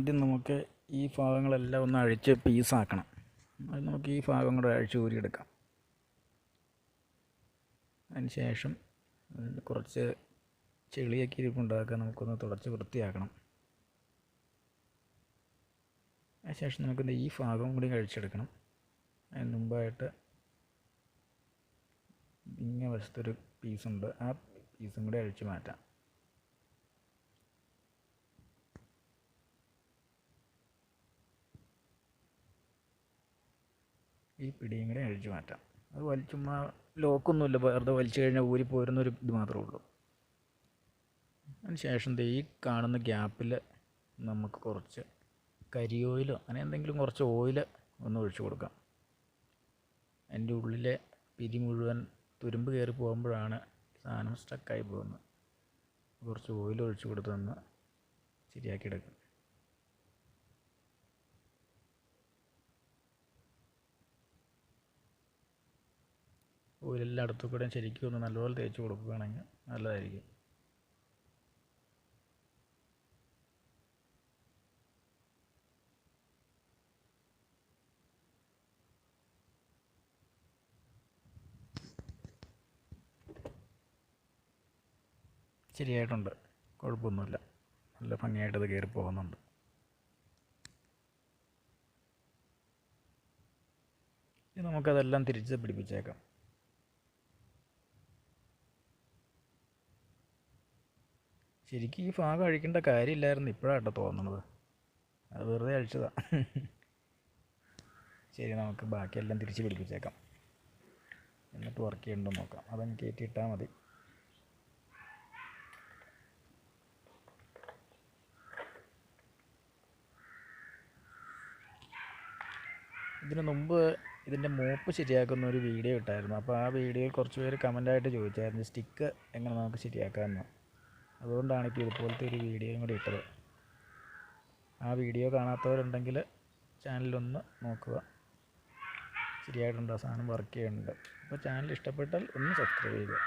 ആദ്യം നമുക്ക് ഈ ഭാഗങ്ങളെല്ലാം ഒന്ന് അഴിച്ച് പീസാക്കണം. അത് നമുക്ക് ഈ ഭാഗം കൂടെ അഴിച്ച് ഊരിയെടുക്കാം. അതിന് ശേഷം കുറച്ച് ചെളിയൊക്കെ ഇരിപ്പുണ്ടാക്കുക, നമുക്കൊന്ന് തുടച്ച് വൃത്തിയാക്കണം. അതിനുശേഷം നമുക്കിത് ഈ ഭാഗം കൂടി കഴിച്ചെടുക്കണം. അതിന് മുമ്പായിട്ട് ഇങ്ങേ വശത്തൊരു പീസുണ്ട്, ആ പീസും കൂടി അഴിച്ച് മാറ്റാം. ഈ പിടിയും കൂടി അഴിച്ച് മാറ്റാം. അത് ചുമ്മാ ലോക്കൊന്നുമില്ല, വെറുതെ വലിച്ചു കഴിഞ്ഞാൽ ഊരി പോരുന്നൊരു ഇത് മാത്രമേ ഉള്ളൂ. അതിന് ശേഷം ഈ കാണുന്ന ഗ്യാപ്പിൽ നമുക്ക് കുറച്ച് കരിയോയിലോ അങ്ങനെ എന്തെങ്കിലും കുറച്ച് ഓയിൽ ഒന്ന് ഒഴിച്ചു കൊടുക്കാം. അതിൻ്റെ ഉള്ളിലെ പിരി മുഴുവൻ തുരുമ്പ് കയറി പോകുമ്പോഴാണ് സാധനം സ്റ്റക്കായി പോകുന്നത്. കുറച്ച് ഓയിൽ ഒഴിച്ചു കൊടുത്തൊന്ന് ശരിയാക്കി എടുക്കും. ഓയിലെല്ലാം അടുത്തു കൂടെ ശരിക്കും ഒന്ന് നല്ലപോലെ തേച്ച് കൊടുക്കുകയാണെങ്കിൽ നല്ലതായിരിക്കും. ശരിയായിട്ടുണ്ട്, കുഴപ്പമൊന്നുമില്ല, നല്ല ഭംഗിയായിട്ടത് കയറി പോകുന്നുണ്ട്. ഇനി നമുക്കതെല്ലാം തിരിച്ച് പിടിപ്പിച്ചേക്കാം. ശരിക്കും ഈ ഭാഗം അഴിക്കേണ്ട കാര്യമില്ലായിരുന്നു, ഇപ്പോഴാട്ടോ തോന്നണത്. അത് വെറുതെ അഴിച്ചതാ. ശരി, നമുക്ക് ബാക്കിയെല്ലാം തിരിച്ച് പിടിപ്പിച്ചേക്കാം. എന്നിട്ട് വർക്ക് ചെയ്യണ്ടോ നോക്കാം. അതങ്ങ് കയറ്റിയിട്ടാൽ മതി. ഇതിനു മുമ്പ് ഇതിൻ്റെ മൂപ്പ് ശരിയാക്കുന്ന ഒരു വീഡിയോ ഇട്ടായിരുന്നു. അപ്പോൾ ആ വീഡിയോയിൽ കുറച്ച് പേര് കമൻ്റായിട്ട് ചോദിച്ചായിരുന്നു സ്റ്റിക്ക് എങ്ങനെ നമുക്ക് ശരിയാക്കാമെന്ന്. അതുകൊണ്ടാണ് ഇപ്പോൾ ഇതുപോലത്തെ ഒരു വീഡിയോയും കൂടി ഇട്ടത്. ആ വീഡിയോ കാണാത്തവരുണ്ടെങ്കിൽ ചാനലൊന്ന് നോക്കുക. ശരിയായിട്ടുണ്ടോ, സാധനം വർക്ക് ചെയ്യുന്നുണ്ട്. അപ്പോൾ ചാനൽ ഇഷ്ടപ്പെട്ടാൽ ഒന്ന് സബ്സ്ക്രൈബ് ചെയ്യുക.